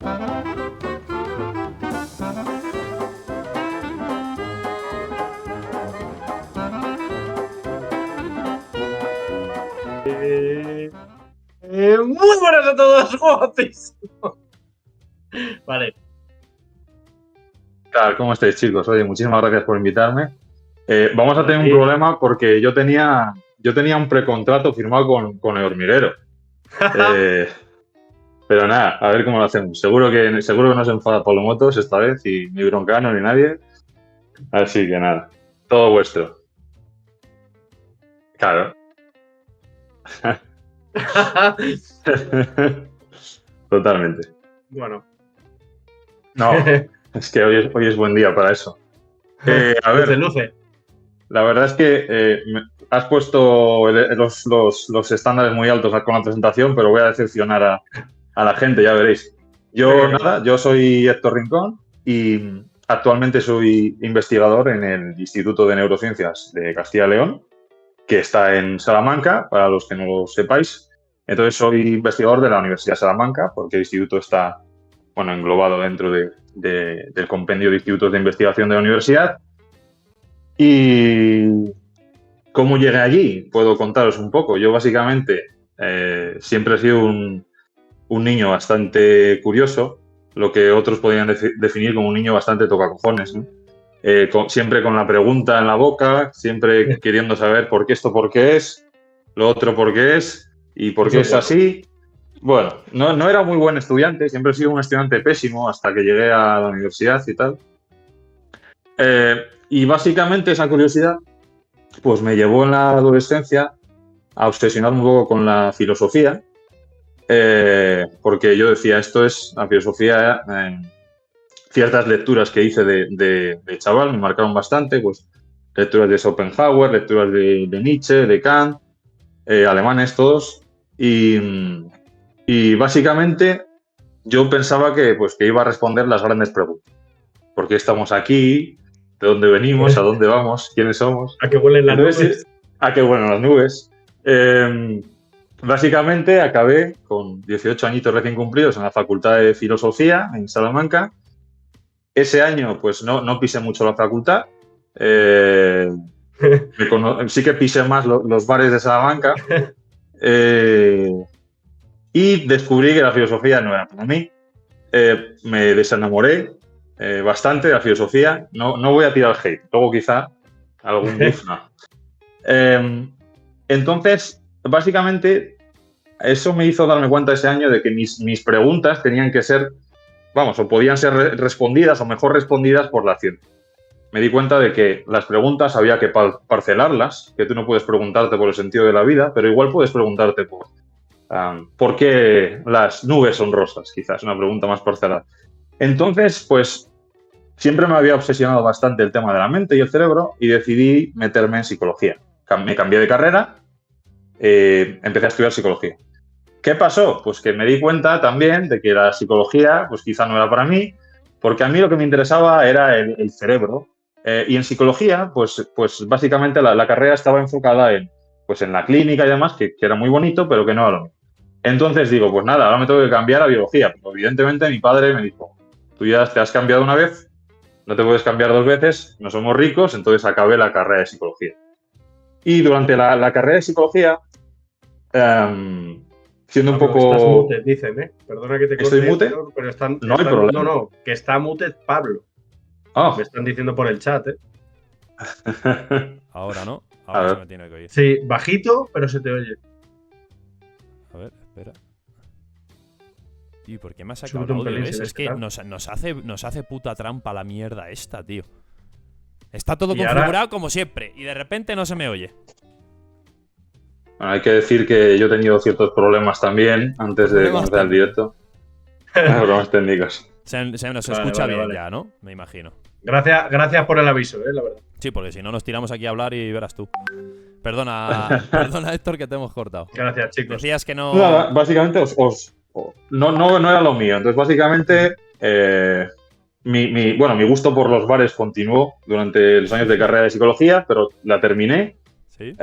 Muy buenas a todos, Gotis. Vale. ¿Qué tal? ¿Cómo estáis, chicos? Oye, muchísimas gracias por invitarme. Vamos a tener un problema porque yo tenía un precontrato firmado con el hormiguero. Pero nada, a ver cómo lo hacemos. Seguro que no se enfada Pablo Motos esta vez, y ni Broncano ni nadie. Así que nada, todo vuestro. Claro. Totalmente. Bueno. No, es que hoy es buen día para eso. A ver, Luce. la verdad es que has puesto los estándares muy altos con la presentación, pero voy a decepcionar a la gente, ya veréis. Yo soy Héctor Rincón y actualmente soy investigador en el Instituto de Neurociencias de Castilla y León, que está en Salamanca, para los que no lo sepáis. Entonces soy investigador de la Universidad de Salamanca, porque el instituto está englobado dentro del compendio de institutos de investigación de la universidad. ¿Y cómo llegué allí? Puedo contaros un poco. Yo básicamente siempre he sido un niño bastante curioso, lo que otros podrían definir como un niño bastante tocacojones, ¿no? Siempre con la pregunta en la boca, siempre queriendo saber por qué esto, por qué es, lo otro por qué es y por qué es así. Bueno, no era muy buen estudiante, siempre he sido un estudiante pésimo hasta que llegué a la universidad y tal. Y básicamente esa curiosidad pues me llevó en la adolescencia a obsesionarme un poco con la filosofía, porque yo decía, la filosofía, ciertas lecturas que hice de chaval me marcaron bastante, pues lecturas de Schopenhauer, lecturas de Nietzsche, de Kant, alemanes todos, y básicamente yo pensaba que iba a responder las grandes preguntas. ¿Por qué estamos aquí? ¿De dónde venimos? ¿A dónde vamos? ¿Quiénes somos? ¿A qué huelen las nubes? ¿A qué huelen las nubes? Básicamente acabé con 18 añitos recién cumplidos en la Facultad de Filosofía en Salamanca. Ese año pues no pisé mucho la facultad. Sí que pisé más los bares de Salamanca. Y descubrí que la filosofía no era para mí. Me desenamoré bastante de la filosofía. No voy a tirar hate, luego quizá algún buff no. Entonces, básicamente, eso me hizo darme cuenta ese año de que mis preguntas tenían que ser, o podían ser respondidas o mejor respondidas por la ciencia. Me di cuenta de que las preguntas había que parcelarlas, que tú no puedes preguntarte por el sentido de la vida, pero igual puedes preguntarte por qué las nubes son rosas, quizás, una pregunta más parcelada. Entonces, pues, siempre me había obsesionado bastante el tema de la mente y el cerebro y decidí meterme en psicología. Me cambié de carrera, empecé a estudiar psicología. ¿Qué pasó? Pues que me di cuenta también de que la psicología, pues quizá no era para mí, porque a mí lo que me interesaba era el cerebro. Y en psicología, pues básicamente la carrera estaba enfocada en la clínica y demás, que era muy bonito, pero que no era lo mismo. Entonces digo, pues nada, ahora me tengo que cambiar a biología. Pero evidentemente mi padre me dijo, tú ya te has cambiado una vez, no te puedes cambiar dos veces, no somos ricos, entonces acabé la carrera de psicología. Y durante la carrera de psicología, siendo un poco... Estás mute, dicen, ¿eh? Perdona que te corte. ¿Estoy mute? Pero no hay problema. No, que está mute Pablo. Oh. Me están diciendo por el chat, ¿eh? Ahora no. Ahora se me tiene que oír. Sí, bajito, pero se te oye. A ver, espera. Tío, ¿por qué me ha sacado el audio? Es que nos hace puta trampa la mierda esta, tío. Está todo configurado como siempre y de repente no se me oye. Bueno, hay que decir que yo he tenido ciertos problemas también antes de comenzar el directo. Problemas técnicos. Se nos escucha bien ya, ¿no? Me imagino. Gracias por el aviso, la verdad. Sí, porque si no nos tiramos aquí a hablar y verás tú. Perdona, Héctor, que te hemos cortado. Gracias, chicos. Decías que no... Nada, básicamente no era lo mío. Entonces, básicamente, mi gusto por los bares continuó durante los años de carrera de psicología, pero la terminé. ¿Sí?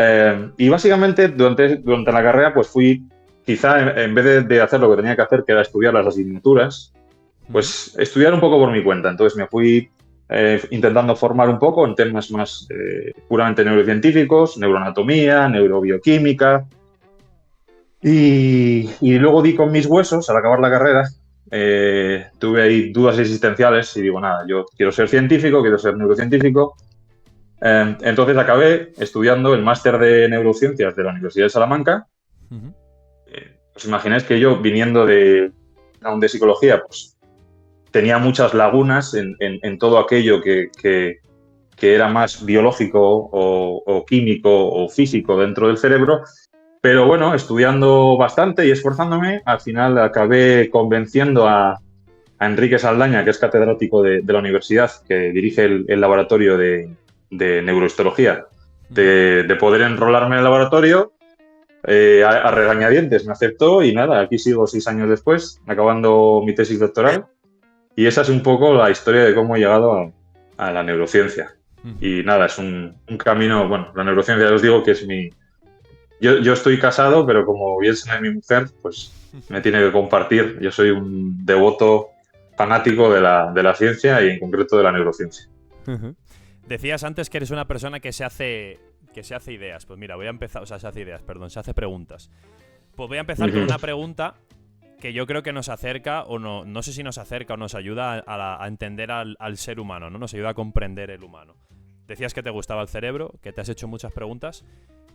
Y básicamente, durante la carrera, pues fui, quizá en vez de hacer lo que tenía que hacer, que era estudiar las asignaturas, pues estudiar un poco por mi cuenta. Entonces me fui intentando formar un poco en temas más puramente neurocientíficos, neuroanatomía, neurobioquímica. Y luego di con mis huesos al acabar la carrera. Tuve ahí dudas existenciales y digo, nada, yo quiero ser científico, quiero ser neurocientífico. Entonces acabé estudiando el máster de neurociencias de la Universidad de Salamanca. Os imagináis que yo, viniendo de psicología, pues tenía muchas lagunas en todo aquello que era más biológico o químico o físico dentro del cerebro. Pero bueno, estudiando bastante y esforzándome, al final acabé convenciendo a Enrique Saldaña, que es catedrático de la universidad, que dirige el laboratorio de neurohistología, de poder enrolarme en el laboratorio. A regañadientes me aceptó y nada, aquí sigo 6 años después, acabando mi tesis doctoral. Y esa es un poco la historia de cómo he llegado a la neurociencia. Y nada, es un camino, bueno, la neurociencia ya os digo que es mi... Yo estoy casado, pero como bien sabe mi mujer, pues me tiene que compartir. Yo soy un devoto fanático de la ciencia y en concreto de la neurociencia. Decías antes que eres una persona que se hace ideas. Pues mira, voy a empezar, o sea, se hace preguntas. Pues voy a empezar con una pregunta que yo creo que nos acerca, o no sé si nos acerca o nos ayuda a entender al ser humano, ¿no? Nos ayuda a comprender el humano. Decías que te gustaba el cerebro, que te has hecho muchas preguntas.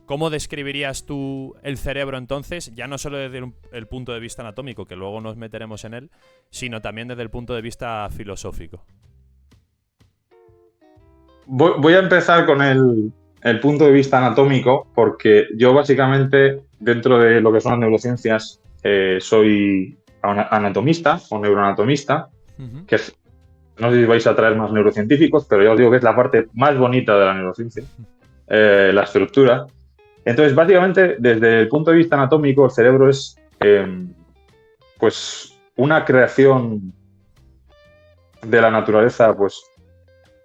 ¿Cómo describirías tú el cerebro entonces? Ya no solo desde el punto de vista anatómico, que luego nos meteremos en él, sino también desde el punto de vista filosófico. Voy a empezar con el punto de vista anatómico, porque yo básicamente, dentro de lo que son las neurociencias, soy anatomista o neuroanatomista, que es, no sé si vais a traer más neurocientíficos, pero ya os digo que es la parte más bonita de la neurociencia, la estructura. Entonces, básicamente, desde el punto de vista anatómico, el cerebro es pues una creación de la naturaleza pues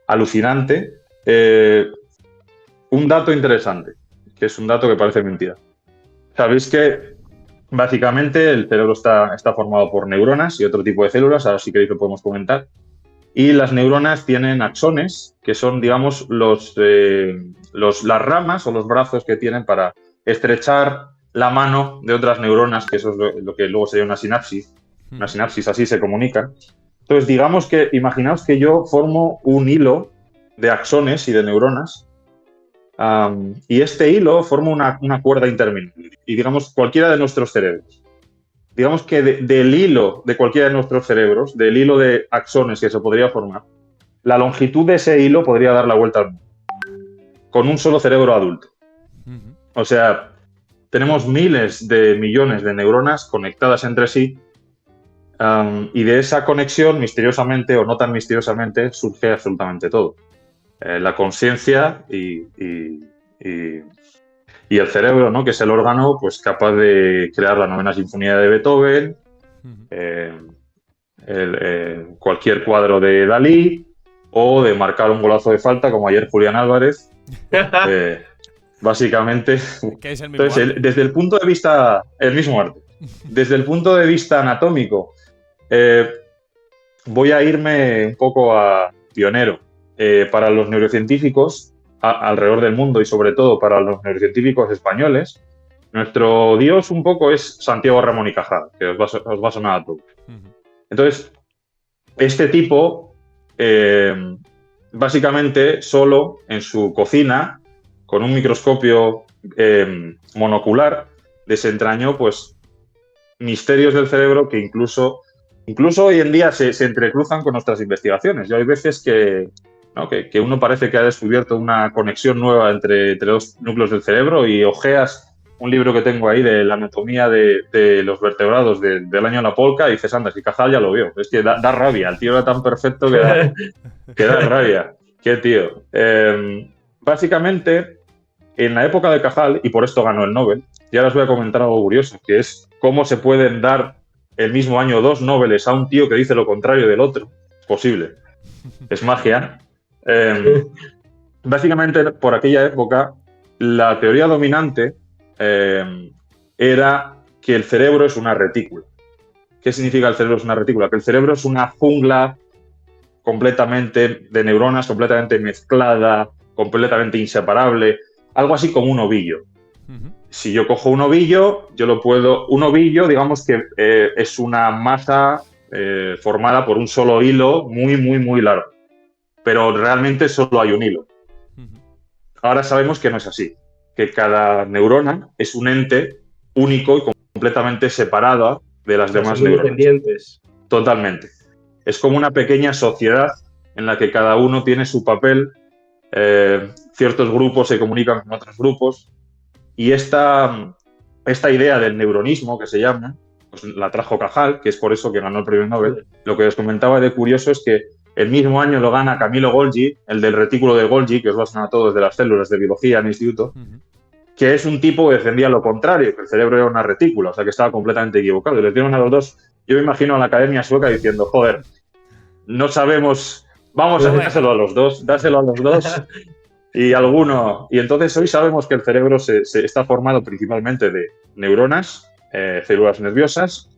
alucinante. Un dato interesante, que es un dato que parece mentira. Sabéis que básicamente el cerebro está formado por neuronas y otro tipo de células, ahora si queréis lo podemos comentar. Y las neuronas tienen axones, que son, digamos, las ramas o los brazos que tienen para estrechar la mano de otras neuronas, que eso es lo que luego sería una sinapsis. Una sinapsis, así se comunican. Entonces, digamos que, imaginaos que yo formo un hilo de axones y de neuronas, y este hilo forma una cuerda interminable. Y digamos, cualquiera de nuestros cerebros. Digamos que del hilo de cualquiera de nuestros cerebros, del hilo de axones que se podría formar, la longitud de ese hilo podría dar la vuelta al mundo, con un solo cerebro adulto. O sea, tenemos miles de millones de neuronas conectadas entre sí, y de esa conexión, misteriosamente o no tan misteriosamente, surge absolutamente todo. La conciencia y el cerebro, ¿no? Que es el órgano pues, capaz de crear la novena sinfonía de Beethoven, cualquier cuadro de Dalí, o de marcar un golazo de falta, como ayer Julián Álvarez. Básicamente. ¿Qué es el mismo entonces, arte? desde el punto de vista. El mismo arte. Desde el punto de vista anatómico, voy a irme un poco a pionero. Para los neurocientíficos alrededor del mundo y sobre todo para los neurocientíficos españoles, nuestro dios un poco es Santiago Ramón y Cajal, que os va a sonar a todos. Entonces, este tipo, básicamente solo en su cocina, con un microscopio monocular, desentrañó pues misterios del cerebro que incluso hoy en día se entrecruzan con nuestras investigaciones. Y hay veces que uno parece que ha descubierto una conexión nueva entre dos núcleos del cerebro y ojeas un libro que tengo ahí de la anatomía de los vertebrados del año de la polca y dices, anda, si Cajal ya lo vio. Es que da rabia, el tío era tan perfecto que da rabia. Qué tío. Básicamente, en la época de Cajal, y por esto ganó el Nobel, y ahora os voy a comentar algo curioso, que es cómo se pueden dar el mismo año 2 Nobeles a un tío que dice lo contrario del otro. Es posible. Es magia. Básicamente, por aquella época, la teoría dominante era que el cerebro es una retícula. ¿Qué significa el cerebro es una retícula? Que el cerebro es una jungla completamente de neuronas, completamente mezclada, completamente inseparable, algo así como un ovillo. Si yo cojo un ovillo, un ovillo, digamos que es una masa formada por un solo hilo muy, muy, muy largo. Pero realmente solo hay un hilo. Ahora sabemos que no es así, que cada neurona es un ente único y completamente separada de las demás Son neuronas. independientes. Totalmente. Es como una pequeña sociedad en la que cada uno tiene su papel, ciertos grupos se comunican con otros grupos, y esta idea del neuronismo, que se llama, pues la trajo Cajal, que es por eso que ganó el premio Nobel. Lo que os comentaba de curioso es que el mismo año lo gana Camilo Golgi, el del retículo de Golgi, que os lo suena a todos de las células de biología en el instituto, que es un tipo que defendía lo contrario, que el cerebro era una retícula, o sea que estaba completamente equivocado. Y les dieron a los dos. Yo me imagino a la academia sueca diciendo, joder, no sabemos, vamos a dárselo a los dos, y alguno. Y entonces hoy sabemos que el cerebro se está formado principalmente de neuronas, células nerviosas,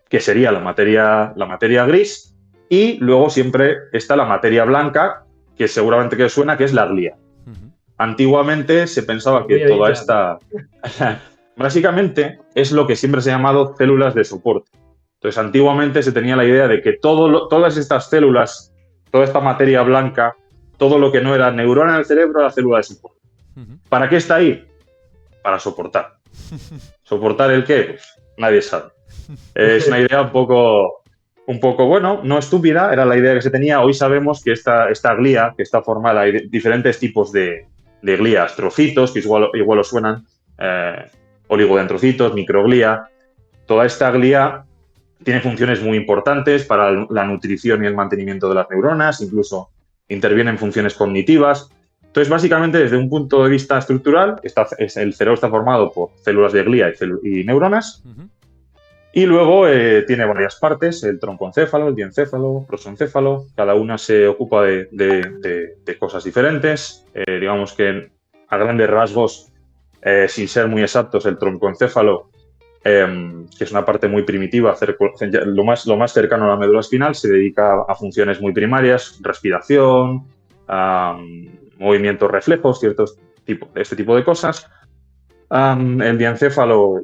que sería la materia gris, y luego siempre está la materia blanca, que seguramente que os suena, que es la glía. Antiguamente se pensaba que toda esta... Básicamente es lo que siempre se ha llamado células de soporte. Entonces, antiguamente se tenía la idea de que todas estas células, toda esta materia blanca, todo lo que no era neurona en el cerebro era célula de soporte. ¿Para qué está ahí? Para soportar. ¿Soportar el qué? Pues nadie sabe. Es una idea un poco, bueno, no estúpida, era la idea que se tenía. Hoy sabemos que esta glía, que está formada, hay diferentes tipos de glías, trocitos, que igual os suenan, oligodendrocitos, microglía. Toda esta glía tiene funciones muy importantes para la nutrición y el mantenimiento de las neuronas, incluso interviene en funciones cognitivas. Entonces, básicamente, desde un punto de vista estructural, el cerebro está formado por células de glía y neuronas, y luego tiene varias partes, el troncoencéfalo, el diencéfalo, prosoencéfalo, cada una se ocupa de cosas diferentes. Digamos que a grandes rasgos, sin ser muy exactos, el troncoencéfalo, que es una parte muy primitiva, lo más cercano a la médula espinal, se dedica a funciones muy primarias, respiración, movimientos reflejos, este tipo de cosas. El diencéfalo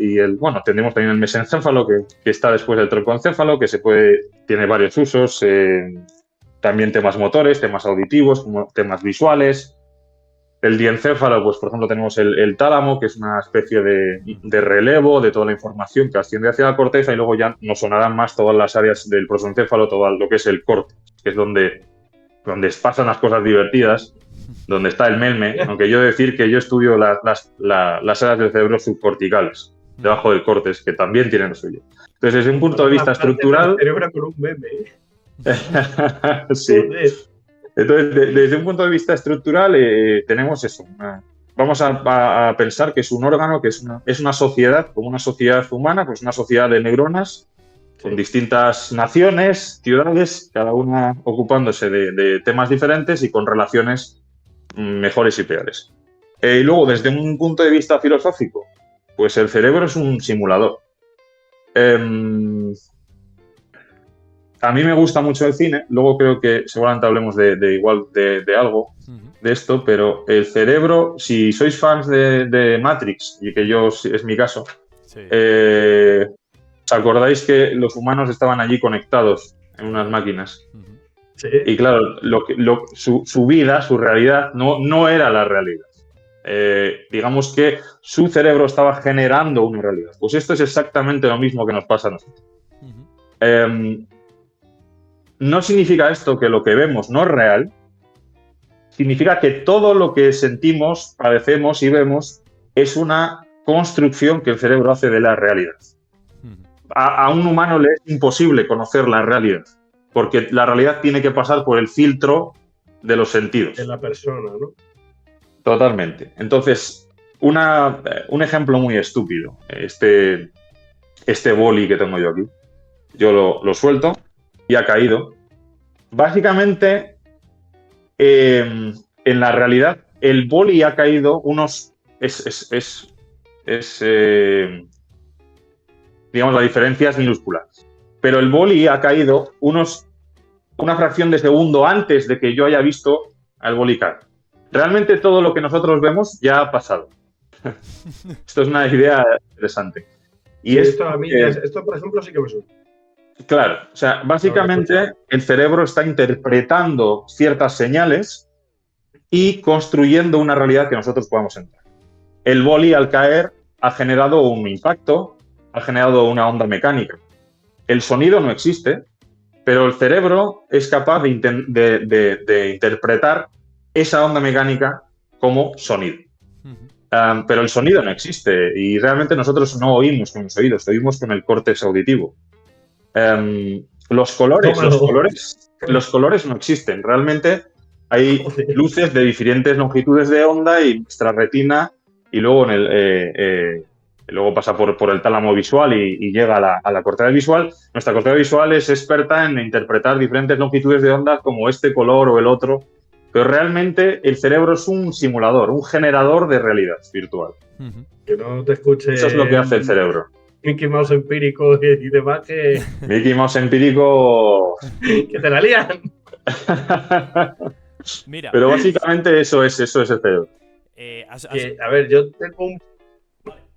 tenemos también el mesencéfalo, que está después del troncoencéfalo, que tiene varios usos, también temas motores, temas auditivos, como temas visuales. El diencéfalo, pues por ejemplo tenemos el tálamo, que es una especie de relevo de toda la información que asciende hacia la corteza, y luego ya nos sonarán más todas las áreas del prosoencéfalo, todo lo que es el córtex, que es donde pasan las cosas divertidas, donde está el melme, aunque yo decir que yo estudio las áreas del cerebro subcorticales, debajo del córtex, que también tienen lo suyo. Entonces, desde un punto de vista estructural... El cerebro con un meme. Sí. Entonces, desde un punto de vista estructural, tenemos eso. Vamos a pensar que es un órgano, que es una sociedad, como una sociedad humana, pues una sociedad de neuronas, con distintas naciones, ciudades, cada una ocupándose de temas diferentes y con relaciones mejores y peores. Y luego, desde un punto de vista filosófico, pues el cerebro es un simulador. A mí me gusta mucho el cine, luego creo que seguramente hablemos de algo de esto, pero el cerebro, si sois fans de Matrix, y que es mi caso, sí. ¿Os acordáis que los humanos estaban allí conectados en unas máquinas? Sí. Y claro, su vida, su realidad, no era la realidad. Digamos que su cerebro estaba generando una realidad. Pues esto es exactamente lo mismo que nos pasa a nosotros. No significa esto que lo que vemos no es real, significa que todo lo que sentimos, padecemos y vemos es una construcción que el cerebro hace de la realidad. A un humano le es imposible conocer la realidad, porque la realidad tiene que pasar por el filtro de los sentidos. De la persona, ¿no? Totalmente. Entonces, un ejemplo muy estúpido, este boli que tengo yo aquí, yo lo suelto y ha caído. Básicamente, en la realidad, el boli ha caído digamos, la diferencia es minúscula. pero el boli ha caído una fracción de segundo antes de que yo haya visto al boli caer. Realmente todo lo que nosotros vemos ya ha pasado. Esto es una idea interesante. Y Sí, es esto a mí, que- esto por ejemplo sí que me suena. Claro, o sea, básicamente el cerebro está interpretando ciertas señales y construyendo una realidad que nosotros podamos entrar. El boli al caer ha generado un impacto, ha generado una onda mecánica. El sonido no existe, pero el cerebro es capaz de interpretar esa onda mecánica como sonido. Pero el sonido no existe y realmente nosotros no oímos con los oídos, oímos con el córtex auditivo. Los colores no existen. Realmente hay Joder. luces de diferentes longitudes de onda y nuestra retina, y luego luego pasa por el tálamo visual y llega a la corteza visual. Nuestra corteza visual es experta en interpretar diferentes longitudes de onda como este color o el otro, pero realmente el cerebro es un simulador, un generador de realidad virtual. Que no te escuche. Eso es lo que hace el cerebro. Mickey Mouse empírico y demás que Mickey Mouse empírico. te la lían. Mira, Pero básicamente eso es el cerebro. A ver, yo tengo un.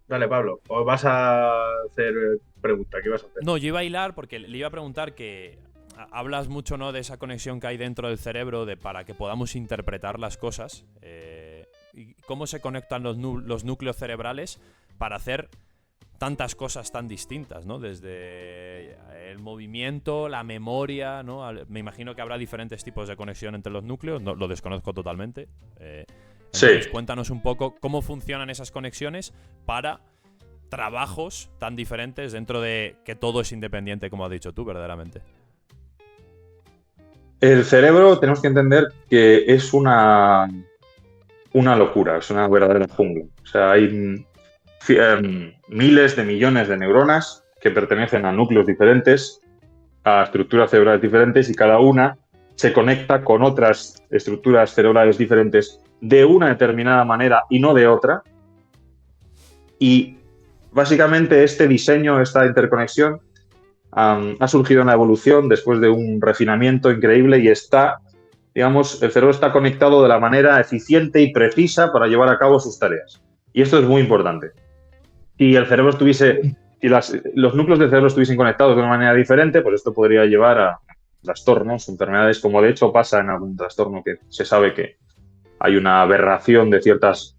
Dale, Pablo, o vas a hacer pregunta, ¿qué vas a hacer? No, yo iba a hilar porque le iba a preguntar que hablas mucho, ¿no?, de esa conexión que hay dentro del cerebro para que podamos interpretar las cosas. Y cómo se conectan los núcleos cerebrales para hacer tantas cosas tan distintas, ¿no? Desde el movimiento, la memoria, ¿no? Me imagino que habrá diferentes tipos de conexión entre los núcleos, no, lo desconozco totalmente. Entonces, Sí. cuéntanos un poco cómo funcionan esas conexiones para trabajos tan diferentes dentro de que todo es independiente, como has dicho tú, verdaderamente. El cerebro tenemos que entender que es una locura, es una verdadera jungla. O sea, hay miles de millones de neuronas que pertenecen a núcleos diferentes, a estructuras cerebrales diferentes, y cada una se conecta con otras estructuras cerebrales diferentes de una determinada manera y no de otra. Y básicamente este diseño, esta interconexión, ha surgido en la evolución después de un refinamiento increíble y el cerebro está conectado de la manera eficiente y precisa para llevar a cabo sus tareas. Y esto es muy importante. Si el cerebro estuviese, si los núcleos del cerebro estuviesen conectados de una manera diferente, pues esto podría llevar a trastornos, enfermedades, como de hecho pasa en algún trastorno que se sabe que hay una aberración de ciertas,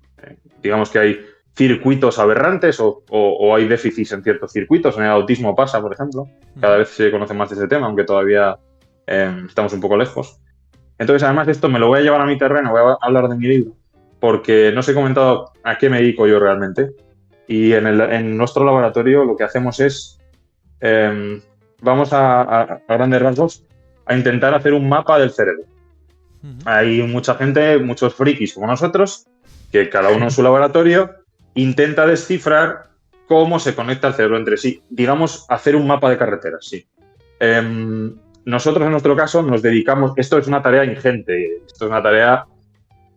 digamos que hay circuitos aberrantes o hay déficits en ciertos circuitos. En el autismo pasa, por ejemplo. Cada vez se conoce más de ese tema, aunque todavía estamos un poco lejos. Entonces, además de esto, me lo voy a llevar a mi terreno, voy a hablar de mi libro, porque no os he comentado a qué me dedico yo realmente. Y en nuestro laboratorio lo que hacemos es, vamos a grandes rasgos, a intentar hacer un mapa del cerebro. Hay mucha gente, muchos frikis como nosotros, que cada uno en su laboratorio intenta descifrar cómo se conecta el cerebro entre sí. Digamos, hacer un mapa de carreteras, sí. Nosotros, en nuestro caso, nos dedicamos... Esto es una tarea ingente. Esto es una tarea...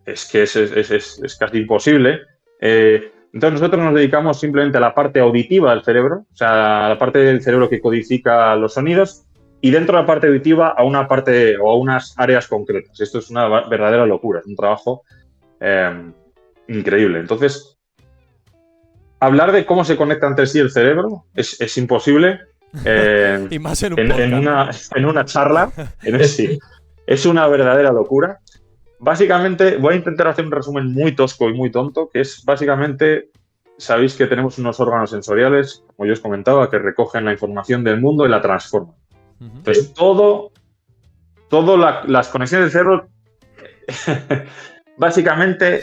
Es que es casi imposible. Entonces, nosotros nos dedicamos simplemente a la parte auditiva del cerebro, o sea, a la parte del cerebro que codifica los sonidos, y dentro de la parte auditiva a una parte o a unas áreas concretas. Esto es una verdadera locura. Es un trabajo increíble. Entonces, hablar de cómo se conecta entre sí el cerebro es imposible. Y más en un podcast. En una charla. Sí, es una verdadera locura. Básicamente, voy a intentar hacer un resumen muy tosco y muy tonto, que es básicamente, sabéis que tenemos unos órganos sensoriales, como yo os comentaba, que recogen la información del mundo y la transforman. Entonces, las conexiones del cerebro, básicamente,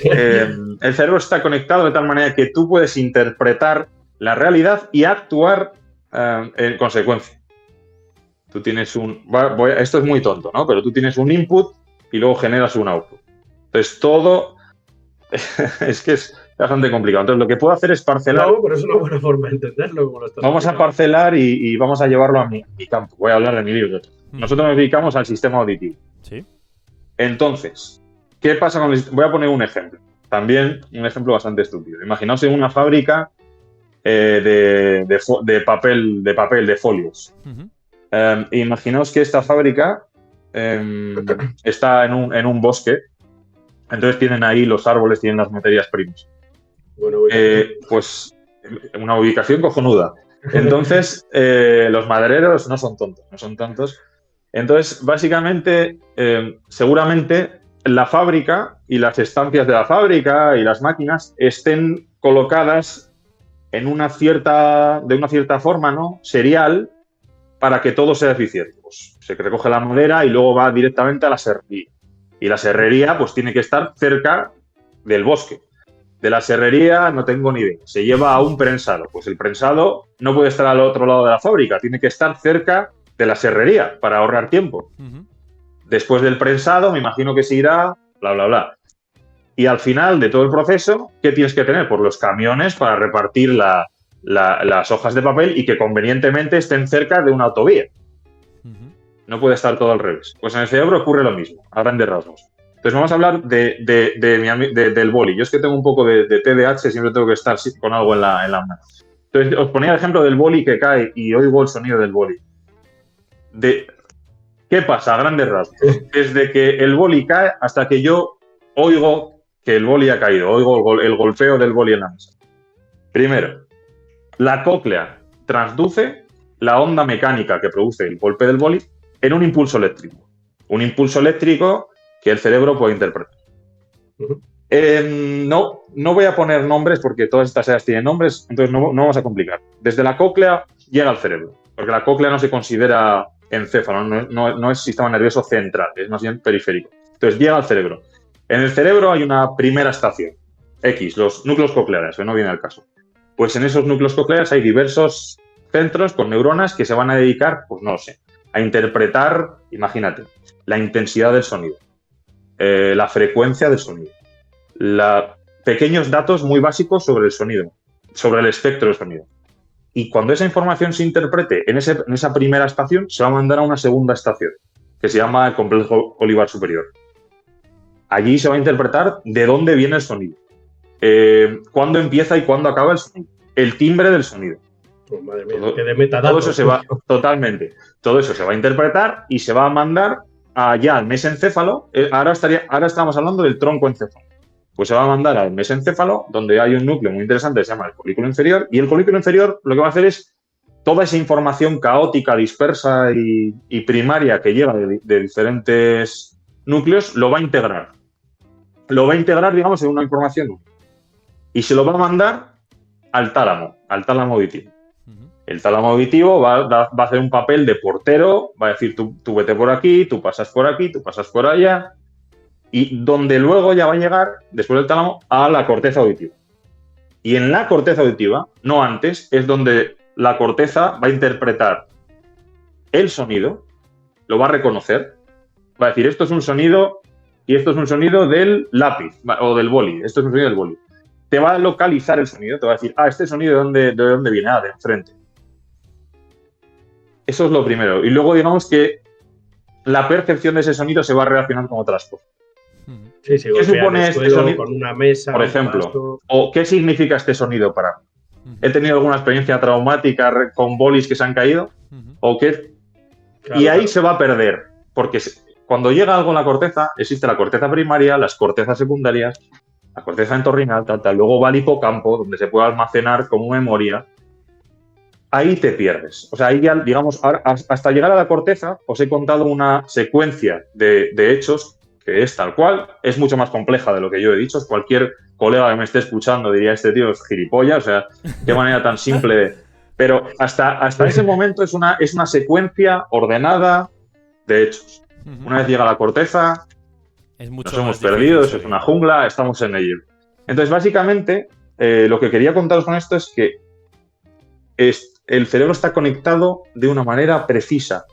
el cerebro está conectado de tal manera que tú puedes interpretar la realidad y actuar en consecuencia. Tú tienes esto es muy tonto, ¿no? Pero tú tienes un input y luego generas un output. Entonces, todo es que es bastante complicado. Entonces, lo que puedo hacer es parcelar. No, pero es una buena forma de entenderlo. Como lo estás Vamos a parcelar y vamos a llevarlo a mi campo. Voy a hablar de mi libro. Nosotros nos dedicamos al sistema auditivo. Sí. Entonces, ¿qué pasa con el sistema? Voy a poner un ejemplo. También un ejemplo bastante estúpido. Imaginaos en una fábrica de papel, de folios. Imaginaos que esta fábrica está en un bosque, entonces tienen ahí los árboles, tienen las materias primas. Bueno, pues una ubicación cojonuda. Entonces, los madereros no son tontos. Entonces, básicamente, seguramente la fábrica y las estancias de la fábrica y las máquinas estén colocadas de una cierta forma, ¿no? Serial, para que todo sea eficiente. Pues se recoge la madera y luego va directamente a la serrería. Y la serrería, pues, tiene que estar cerca del bosque. De la serrería no tengo ni idea. Se lleva a un prensado. Pues el prensado no puede estar al otro lado de la fábrica. Tiene que estar cerca de la serrería para ahorrar tiempo. Después del prensado, me imagino que se irá, bla, bla, bla. Y al final de todo el proceso, ¿qué tienes que tener? Pues los camiones para repartir las hojas de papel y que convenientemente estén cerca de una autovía. No puede estar todo al revés. Pues en el cerebro ocurre lo mismo, a grandes rasgos. Entonces vamos a hablar del boli. Yo es que tengo un poco de TDAH, siempre tengo que estar con algo en la mano. Entonces os ponía el ejemplo del boli que cae y oigo el sonido del boli. ¿Qué pasa a grandes rasgos? Desde que el boli cae hasta que yo oigo que el boli ha caído, oigo el golpeo del boli en la mesa. Primero, la cóclea transduce la onda mecánica que produce el golpe del boli en un impulso eléctrico. Un impulso eléctrico que el cerebro puede interpretar. No voy a poner nombres porque todas estas áreas tienen nombres, entonces no vamos a complicar. Desde la cóclea llega al cerebro, porque la cóclea no se considera encéfalo, no es sistema nervioso central, es más bien periférico. Entonces llega al cerebro. En el cerebro hay una primera estación, X, los núcleos cocleares, que no viene al caso. Pues en esos núcleos cocleares hay diversos centros con neuronas que se van a dedicar, pues no lo sé, a interpretar, imagínate, la intensidad del sonido, la frecuencia del sonido, pequeños datos muy básicos sobre el sonido, sobre el espectro del sonido. Y cuando esa información se interprete en esa primera estación, se va a mandar a una segunda estación, que se llama el complejo olivar superior. Allí se va a interpretar de dónde viene el sonido, cuándo empieza y cuándo acaba el sonido, el timbre del sonido. Oh, madre mía, que de metadatos. Todo eso se va, totalmente. Todo eso se va a interpretar y se va a mandar allá al mesencéfalo. Ahora estamos hablando del tronco encéfalo. Pues se va a mandar al mesencéfalo, donde hay un núcleo muy interesante que se llama el colículo inferior, y el colículo inferior lo que va a hacer es toda esa información caótica, dispersa y primaria que llega de diferentes núcleos, lo va a integrar. Lo va a integrar, digamos, en una información. Y se lo va a mandar al tálamo auditivo. El tálamo auditivo va a hacer un papel de portero, va a decir, tú vete por aquí, tú pasas por aquí, tú pasas por allá, y donde luego ya va a llegar, después del tálamo, a la corteza auditiva. Y en la corteza auditiva, no antes, es donde la corteza va a interpretar el sonido, lo va a reconocer, va a decir, esto es un sonido y esto es un sonido del lápiz o del boli, esto es un sonido del boli. Te va a localizar el sonido, te va a decir, este sonido ¿de dónde viene? De enfrente. Eso es lo primero. Y luego digamos que la percepción de ese sonido se va a relacionar con otras cosas. Sí, ¿Qué supone este sonido? Con una mesa, por ejemplo, o qué significa este sonido para mí. ¿He tenido alguna experiencia traumática con bolis que se han caído? ¿O qué? Claro, y ahí se va a perder, porque cuando llega algo en la corteza, existe la corteza primaria, las cortezas secundarias, la corteza entorrinal, tal. Luego va al hipocampo, donde se puede almacenar como memoria. Ahí te pierdes. O sea, ahí ya, digamos, hasta llegar a la corteza, os he contado una secuencia de hechos que es tal cual, es mucho más compleja de lo que yo he dicho. Cualquier colega que me esté escuchando diría, este tío es gilipollas, o sea, qué manera tan simple de... Pero hasta ese momento es una secuencia ordenada de hechos. Una vez llega la corteza, nos hemos perdido, eso es una jungla, estamos en ello. Entonces, básicamente, lo que quería contaros con esto es que el cerebro está conectado de una manera precisa.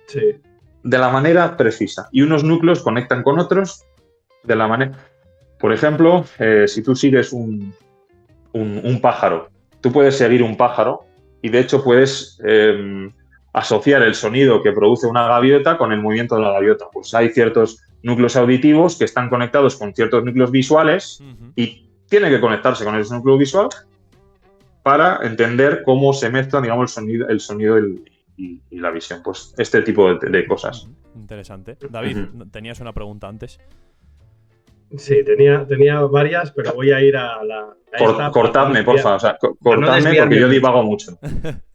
Sí. De la manera precisa. Y unos núcleos conectan con otros de la manera... Por ejemplo, si tú sigues un pájaro, tú puedes seguir un pájaro y de hecho puedes asociar el sonido que produce una gaviota con el movimiento de la gaviota. Pues hay ciertos núcleos auditivos que están conectados con ciertos núcleos visuales y tiene que conectarse con ese núcleo visual para entender cómo se mezcla, digamos, el sonido y la visión. Pues este tipo de cosas. Interesante. David, tenías una pregunta antes. Sí, tenía varias, pero voy a ir a esta. Cortadme, porfa. O sea, cortadme porque yo divago mucho.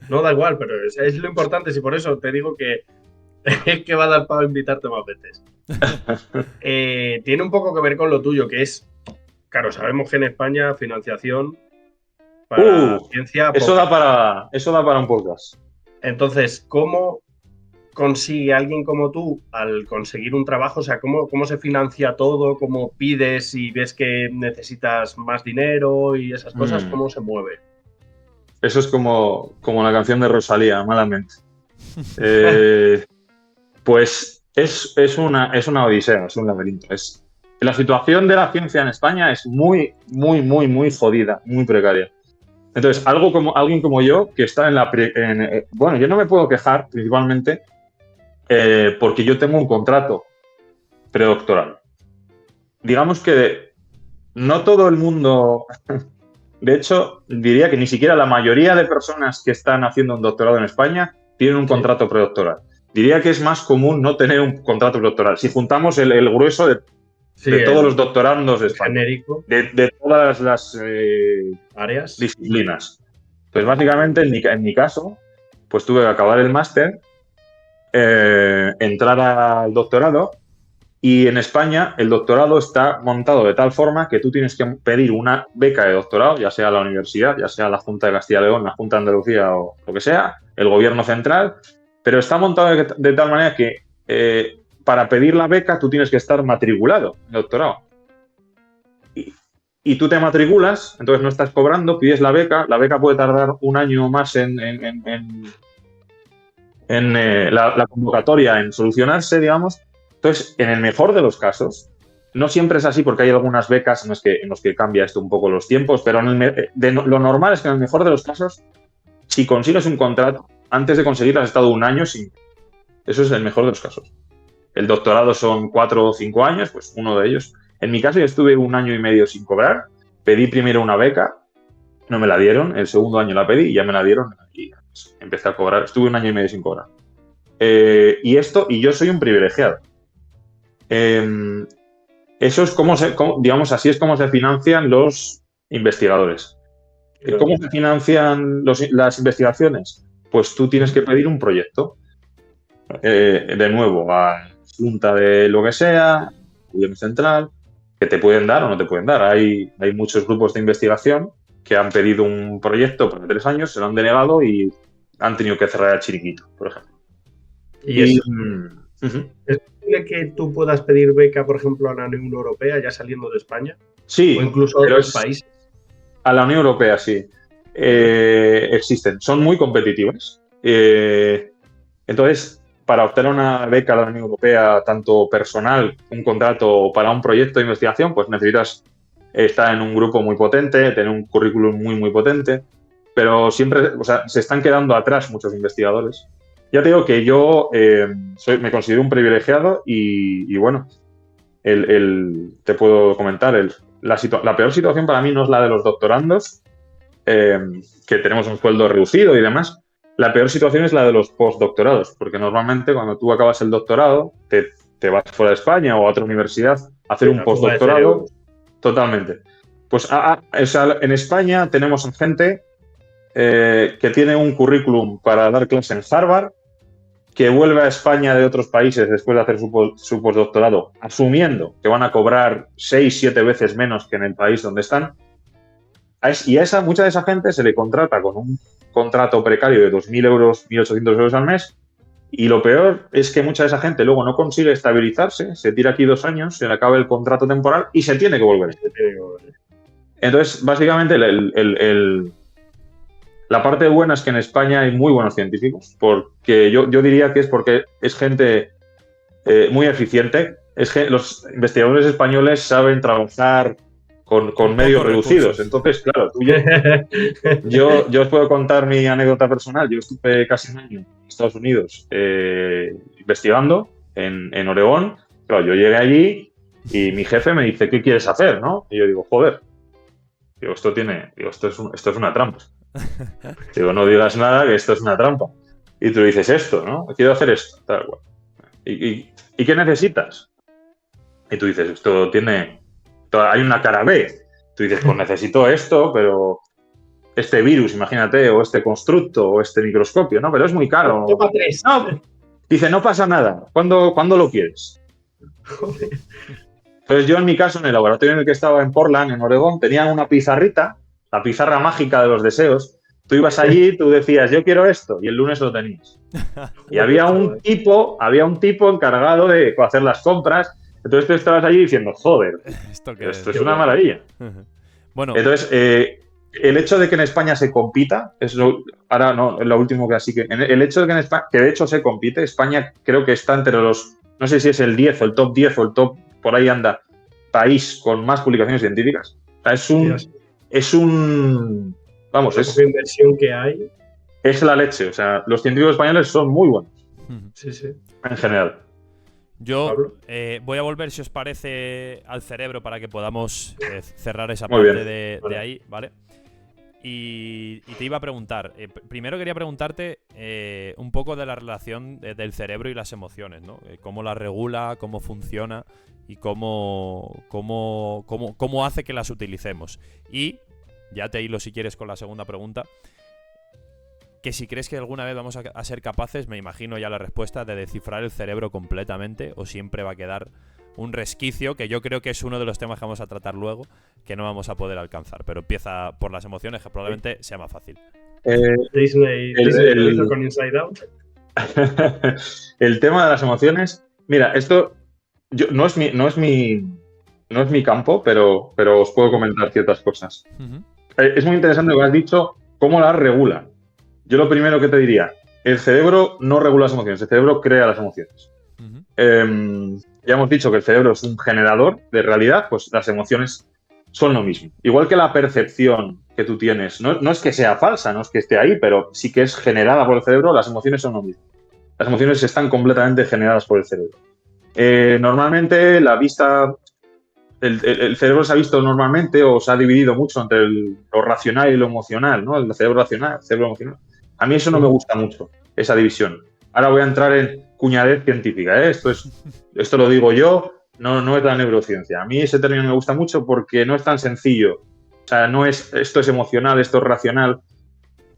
No, da igual, pero es lo importante. Si por eso te digo que va a dar para invitarte más veces. Tiene un poco que ver con lo tuyo, que es, claro, sabemos que en España financiación para ciencia... Eso da para un podcast. Entonces, ¿cómo consigue alguien como tú al conseguir un trabajo? O sea, ¿cómo se financia todo? ¿Cómo pides y ves que necesitas más dinero y esas cosas? ¿Cómo se mueve? Eso es como la canción de Rosalía, Malamente. Pues es una odisea, es un laberinto. La situación de la ciencia en España es muy, muy, muy, muy jodida, muy precaria. Entonces, alguien como yo, que está bueno, yo no me puedo quejar, principalmente, porque yo tengo un contrato predoctoral. Digamos que no todo el mundo... De hecho, diría que ni siquiera la mayoría de personas que están haciendo un doctorado en España tienen un contrato predoctoral. Diría que es más común no tener un contrato predoctoral. Si juntamos el grueso de todos los doctorandos de España, genérico, de todas las áreas, disciplinas. Pues básicamente, en mi caso, pues tuve que acabar el máster, entrar al doctorado, y en España el doctorado está montado de tal forma que tú tienes que pedir una beca de doctorado, ya sea la universidad, ya sea la Junta de Castilla y León, la Junta de Andalucía o lo que sea, el gobierno central, pero está montado de tal manera que para pedir la beca tú tienes que estar matriculado en doctorado. Y tú te matriculas, entonces no estás cobrando, pides la beca puede tardar un año más en la convocatoria en solucionarse, digamos. Entonces, en el mejor de los casos, no siempre es así porque hay algunas becas en los que cambia esto un poco los tiempos, pero lo normal es que en el mejor de los casos, si consigues un contrato, antes de conseguirlo has estado un año sin... Eso es el mejor de los casos. El doctorado son 4 o 5 años, pues uno de ellos. En mi caso yo estuve 1 año y medio sin cobrar, pedí primero una beca, no me la dieron, el segundo año la pedí y ya me la dieron y empecé a cobrar. Estuve 1 año y medio sin cobrar. Y yo soy un privilegiado. Eso es digamos, así es como se financian los investigadores. ¿Cómo se financian las investigaciones? Pues tú tienes que pedir un proyecto. De nuevo, a la junta de lo que sea, gobierno central, que te pueden dar o no te pueden dar. Hay muchos grupos de investigación que han pedido un proyecto por 3 años, se lo han denegado y han tenido que cerrar el chiringuito, por ejemplo. ¿Es posible que tú puedas pedir beca, por ejemplo, a la Unión Europea ya saliendo de España? Sí. O incluso a otros países. A la Unión Europea, sí. Existen. Son muy competitivas. Entonces, para obtener una beca a la Unión Europea, tanto personal, un contrato para un proyecto de investigación, pues necesitas estar en un grupo muy potente, tener un currículum muy, muy potente, pero siempre, o sea, se están quedando atrás muchos investigadores. Ya te digo que yo me considero un privilegiado y bueno, te puedo comentar, la peor situación para mí no es la de los doctorandos, que tenemos un sueldo reducido y demás. La peor situación es la de los postdoctorados, porque normalmente cuando tú acabas el doctorado te vas fuera de España o a otra universidad a hacer un postdoctorado. Totalmente. Pues en España tenemos gente que tiene un currículum para dar clase en Harvard, que vuelve a España de otros países después de hacer su postdoctorado, asumiendo que van a cobrar 6-7 veces menos que en el país donde están. Y a mucha de esa gente se le contrata con un contrato precario de 2.000 euros, 1.800 euros al mes. Y lo peor es que mucha de esa gente luego no consigue estabilizarse, se tira aquí 2 años, se le acaba el contrato temporal y se tiene que volver. Entonces, básicamente, la parte buena es que en España hay muy buenos científicos, porque yo diría que es porque es gente muy eficiente. Los investigadores españoles saben trabajar con medios reducidos. Entonces, claro, yo os puedo contar mi anécdota personal. Yo estuve casi 1 año en Estados Unidos investigando en Oregón. Claro, yo llegué allí y mi jefe me dice, ¿qué quieres hacer? ¿No? Y yo digo, joder. Digo, esto es una trampa. Digo, no digas nada, que esto es una trampa. Y tú le dices esto, ¿no? Quiero hacer esto, tal cual. ¿Y qué necesitas? Y tú dices, hay una cara B. Tú dices, pues necesito esto, pero este virus, imagínate, o este constructo, o este microscopio, ¿no? Pero es muy caro. Toma 3. No. Dice, no pasa nada. ¿Cuándo lo quieres? Joder. Entonces yo en mi caso, en el laboratorio en el que estaba en Portland, en Oregón, tenían una pizarrita, la pizarra mágica de los deseos. Tú ibas allí, tú decías, yo quiero esto, y el lunes lo tenías. Y había un tipo encargado de hacer las compras. Entonces tú estabas allí diciendo, joder, esto es una maravilla. Bueno. Entonces, el hecho de que en España se compita, ahora no, es lo último que así que, el hecho de que en España, que de hecho se compite, España creo que está entre los, no sé si es el 10 o el top 10 o el top, por ahí anda, país con más publicaciones científicas. O sea, vamos, es la inversión que hay. Es la leche, o sea, los científicos españoles son muy buenos. Sí, sí. En general. Yo voy a volver, si os parece, al cerebro para que podamos cerrar esa parte de ahí, ¿vale? Y te iba a preguntar, primero quería preguntarte un poco de la relación del cerebro y las emociones, ¿no? Cómo las regula, cómo funciona y cómo hace que las utilicemos. Y ya te hilo si quieres con la segunda pregunta, que si crees que alguna vez vamos a ser capaces, me imagino ya la respuesta, de descifrar el cerebro completamente, o siempre va a quedar un resquicio, que yo creo que es uno de los temas que vamos a tratar luego, que no vamos a poder alcanzar, pero empieza por las emociones, que probablemente sea más fácil. Disney lo hizo con Inside Out. El tema de las emociones, mira, esto no es mi campo, pero os puedo comentar ciertas cosas. Es muy interesante lo que has dicho, cómo las regula. Yo lo primero que te diría, el cerebro no regula las emociones, el cerebro crea las emociones. Ya hemos dicho que el cerebro es un generador de realidad, pues las emociones son lo mismo. Igual que la percepción que tú tienes, no es que sea falsa, no es que esté ahí, pero sí que es generada por el cerebro, las emociones son lo mismo. Las emociones están completamente generadas por el cerebro. Normalmente la vista, el cerebro se ha visto normalmente o se ha dividido mucho entre lo racional y lo emocional, ¿no? El cerebro racional, el cerebro emocional. A mí eso no me gusta mucho, esa división. Ahora voy a entrar en cuñadez científica, ¿eh? Esto lo digo yo, no es la neurociencia. A mí ese término me gusta mucho porque no es tan sencillo. O sea, esto es emocional, esto es racional.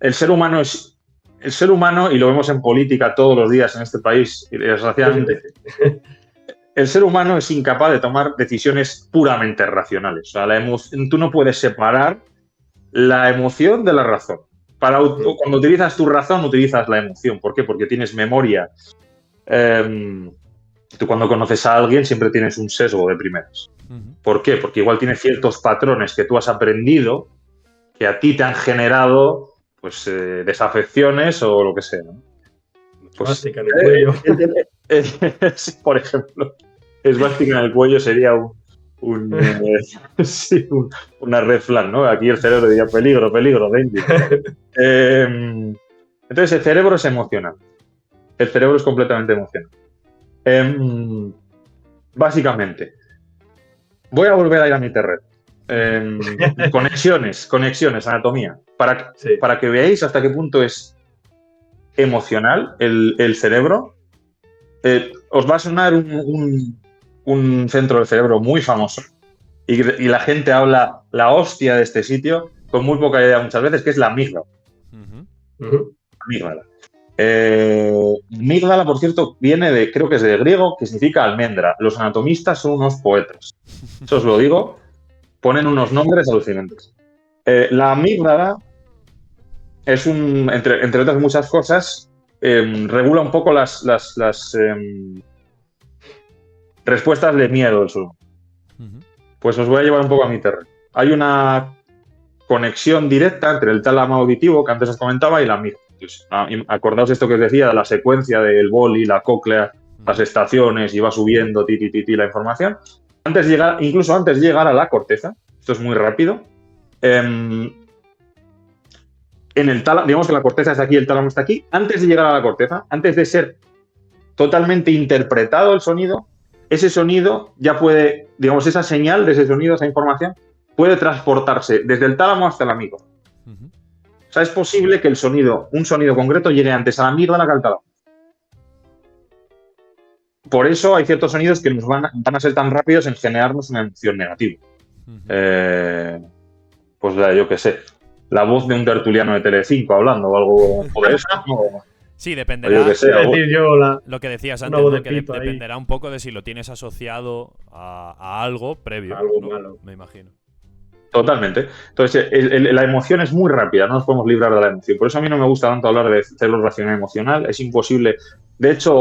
El ser humano, y lo vemos en política todos los días en este país, y desgraciadamente, el ser humano es incapaz de tomar decisiones puramente racionales. O sea, tú no puedes separar la emoción de la razón. Cuando utilizas tu razón, utilizas la emoción. ¿Por qué? Porque tienes memoria. Tú cuando conoces a alguien siempre tienes un sesgo de primeras. ¿Por qué? Porque igual tienes ciertos patrones que tú has aprendido que a ti te han generado pues desafecciones o lo que sea, ¿no? Pues, esvástica en el cuello. Por ejemplo, esvástica en el cuello sería una red flag, ¿no? Aquí el cerebro diría peligro, danger. Entonces el cerebro es emocional. El cerebro es completamente emocional. Básicamente, voy a volver a ir a mi terreno. Conexiones, anatomía. Para que veáis hasta qué punto es emocional el cerebro. Os va a sonar un centro del cerebro muy famoso y la gente habla la hostia de este sitio con muy poca idea muchas veces, que es la amígdala. Amígdala. Amígdala, por cierto, creo que es de griego, que significa almendra. Los anatomistas son unos poetas. Eso os lo digo. Ponen unos nombres alucinantes. La amígdala es entre otras muchas cosas, regula un poco las respuestas de miedo del ser humano. Pues os voy a llevar un poco a mi terreno. Hay una conexión directa entre el tálamo auditivo, que antes os comentaba, y la amígdala. Pues, acordaos esto que os decía, de la secuencia del boli, la cóclea, las estaciones, y va subiendo la información. Incluso antes de llegar a la corteza, esto es muy rápido, en el tálamo, digamos que la corteza está aquí, el tálamo está aquí, antes de llegar a la corteza, antes de ser totalmente interpretado el sonido, ese sonido ya puede, digamos, esa señal de ese sonido, esa información, puede transportarse desde el tálamo hasta la amígdala. O O sea, es posible que un sonido concreto llegue antes a la amígdala que al tálamo. Por eso hay ciertos sonidos que nos van a ser tan rápidos en generarnos una emoción negativa. Pues yo qué sé, la voz de un tertuliano de Telecinco hablando o algo de eso, ¿no? Sí, dependerá. Yo qué sé, lo que decías antes, una voz ¿no? de Que pito ahí. dependerá un poco de si lo tienes asociado a algo previo. Algo ¿no? malo. Me imagino. Totalmente. Entonces, la emoción es muy rápida, no nos podemos librar de la emoción. Por eso a mí no me gusta tanto hablar de cerebro racional emocional, es imposible. De hecho,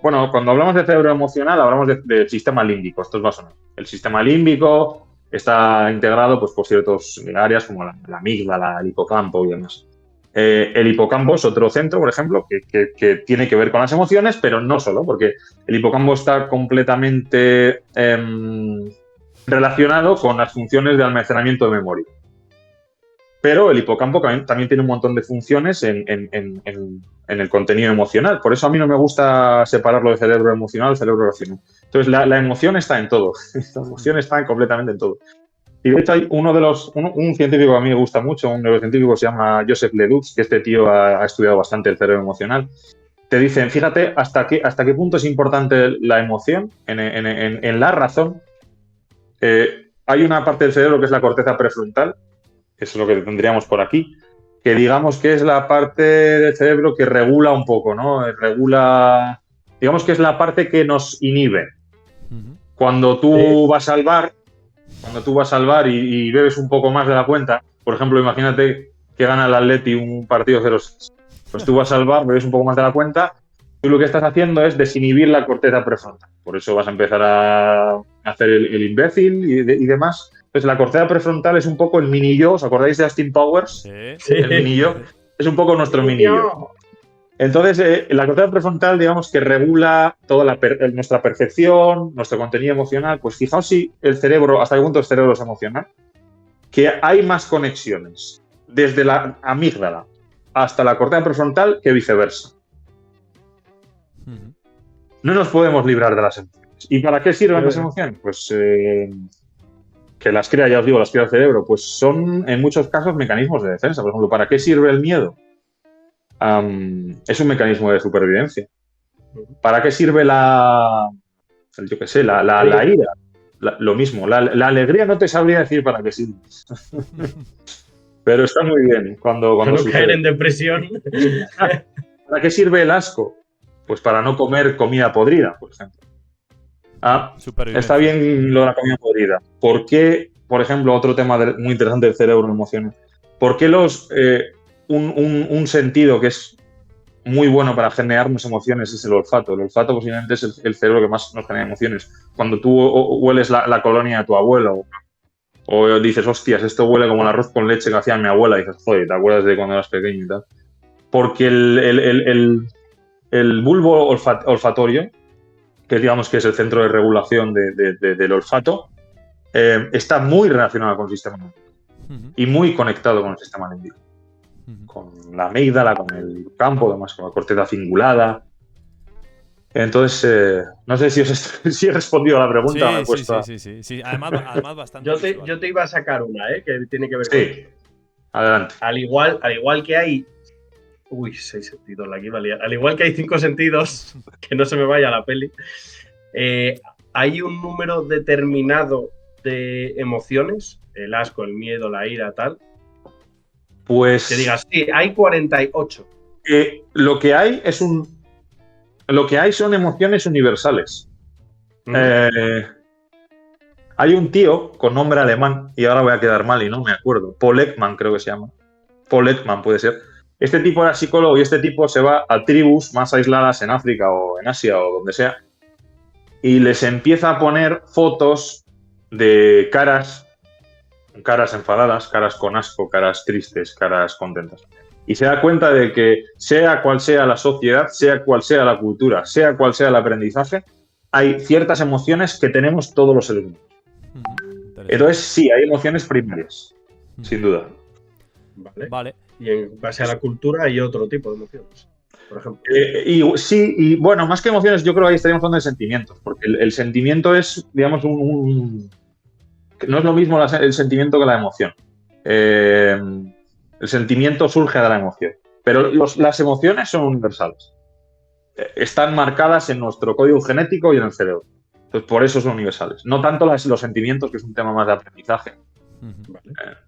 bueno, cuando hablamos de cerebro emocional, hablamos del sistema límbico, esto es más o menos. El sistema límbico está integrado pues, por ciertas áreas como la amígdala, el hipocampo y demás. El hipocampo es otro centro, por ejemplo, que tiene que ver con las emociones, pero no solo, porque el hipocampo está completamente relacionado con las funciones de almacenamiento de memoria. Pero el hipocampo también tiene un montón de funciones en el contenido emocional. Por eso a mí no me gusta separarlo de cerebro emocional o cerebro racional. Entonces, la emoción está en todo. La emoción está completamente en todo. Y de hecho hay un científico que a mí me gusta mucho, un neurocientífico que se llama Joseph Ledoux, que este tío ha estudiado bastante el cerebro emocional. Te dicen, fíjate hasta qué punto es importante la emoción en la razón. Hay una parte del cerebro que es la corteza prefrontal, que es lo que tendríamos por aquí, que digamos que es la parte del cerebro que regula un poco, ¿no? Digamos que es la parte que nos inhibe. Cuando tú vas al bar y bebes un poco más de la cuenta, por ejemplo, imagínate que gana el Atleti un partido 0-6. Pues tú vas al bar, bebes un poco más de la cuenta, tú lo que estás haciendo es desinhibir la corteza prefrontal. Por eso vas a empezar a hacer el imbécil y demás. Entonces, la corteza prefrontal es un poco el mini yo. ¿Os acordáis de Austin Powers? Sí. El mini yo. Es un poco nuestro mini yo. Entonces, la corteza prefrontal, digamos que regula toda nuestra percepción, nuestro contenido emocional. Pues fijaos si hasta qué punto el cerebro es emocional, que hay más conexiones desde la amígdala hasta la corteza prefrontal que viceversa. No nos podemos librar de las emociones. ¿Y para qué sirven las emociones? Pues que las crea, ya os digo, las crea el cerebro, pues son en muchos casos mecanismos de defensa. Por ejemplo, ¿para qué sirve el miedo? Es un mecanismo de supervivencia. ¿Para qué sirve la ira? Lo mismo. La alegría no te sabría decir para qué sirve. Pero está muy bien cuando Para no sucede. caer en depresión. ¿Para qué sirve el asco? Pues para no comer comida podrida, por ejemplo. Está bien lo de la comida podrida. ¿Por qué, por ejemplo, otro tema muy interesante del cerebro y emociones? ¿Por qué un sentido que es muy bueno para generarnos emociones es el olfato? El olfato posiblemente es el cerebro que más nos genera emociones. Cuando tú hueles la colonia de tu abuelo o dices, hostias, esto huele como el arroz con leche que hacía mi abuela, y dices, joder, ¿te acuerdas de cuando eras pequeño y tal? Porque el bulbo olfatorio, que digamos que es el centro de regulación del olfato, está muy relacionado con el sistema límbico y muy conectado con el sistema límbico. Con la amígdala, con el campo, además con la corteza cingulada. Entonces, no sé si he respondido a la pregunta. Sí. Además bastante. Yo te iba a sacar una, que tiene que ver con... Sí, adelante. Al igual que hay... 6 sentidos, la que iba a liar. Al igual que hay 5 sentidos, que no se me vaya la peli, hay un número determinado de emociones, el asco, el miedo, la ira, tal. Pues... Que digas, sí, hay 48. Lo que hay son emociones universales. Hay un tío con nombre alemán, y ahora voy a quedar mal y no me acuerdo, Paul Ekman creo que se llama. Paul Ekman puede ser. Este tipo era psicólogo y este tipo se va a tribus más aisladas en África o en Asia o donde sea y les empieza a poner fotos de caras enfadadas, caras con asco, caras tristes, caras contentas. Y se da cuenta de que sea cual sea la sociedad, sea cual sea la cultura, sea cual sea el aprendizaje, hay ciertas emociones que tenemos todos los seres humanos. Entonces sí, hay emociones primarias, sin duda. Vale. Y en base a la cultura hay otro tipo de emociones, por ejemplo. Y bueno, más que emociones, yo creo que ahí estaríamos hablando de sentimientos, porque el sentimiento es, digamos, no es lo mismo el sentimiento que la emoción. El sentimiento surge de la emoción. Pero las emociones son universales. Están marcadas en nuestro código genético y en el cerebro. Entonces, por eso son universales. No tanto los sentimientos, que es un tema más de aprendizaje. Ujú. Vale.